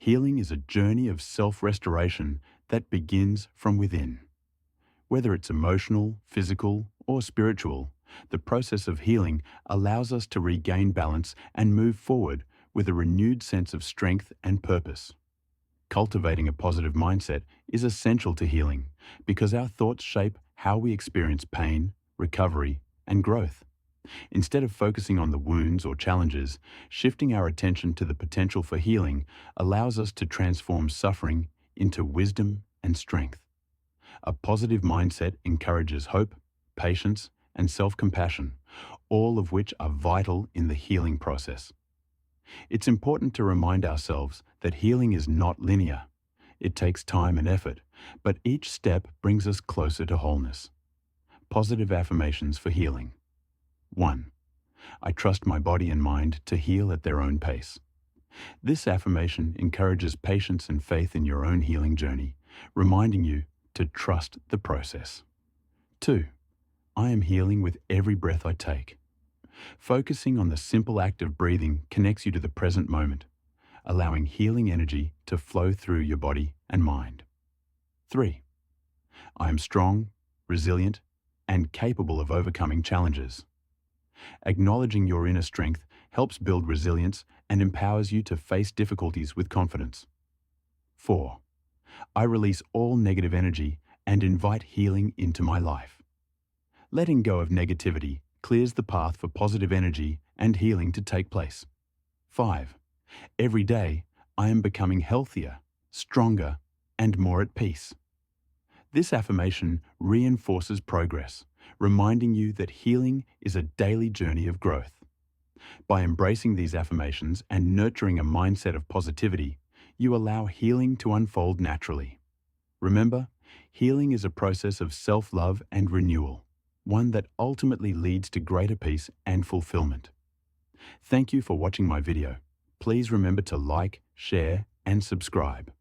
Healing is a journey of self-restoration that begins from within. Whether it's emotional, physical, or spiritual, the process of healing allows us to regain balance and move forward with a renewed sense of strength and purpose. Cultivating a positive mindset is essential to healing because our thoughts shape how we experience pain, recovery, and growth. Instead of focusing on the wounds or challenges, shifting our attention to the potential for healing allows us to transform suffering into wisdom and strength. A positive mindset encourages hope, patience, and self-compassion, all of which are vital in the healing process. It's important to remind ourselves that healing is not linear. It takes time and effort, but each step brings us closer to wholeness. Positive affirmations for healing. 1. I trust my body and mind to heal at their own pace. This affirmation encourages patience and faith in your own healing journey, reminding you to trust the process. 2. I am healing with every breath I take. Focusing on the simple act of breathing connects you to the present moment, allowing healing energy to flow through your body and mind. 3. I am strong, resilient, and capable of overcoming challenges. Acknowledging your inner strength helps build resilience and empowers you to face difficulties with confidence. 4. I release all negative energy and invite healing into my life. Letting go of negativity clears the path for positive energy and healing to take place. 5. Every day, I am becoming healthier, stronger, and more at peace. This affirmation reinforces progress, reminding you that healing is a daily journey of growth. By embracing these affirmations and nurturing a mindset of positivity, you allow healing to unfold naturally. Remember, healing is a process of self-love and renewal, one that ultimately leads to greater peace and fulfillment. Thank you for watching my video. Please remember to like, share, and subscribe.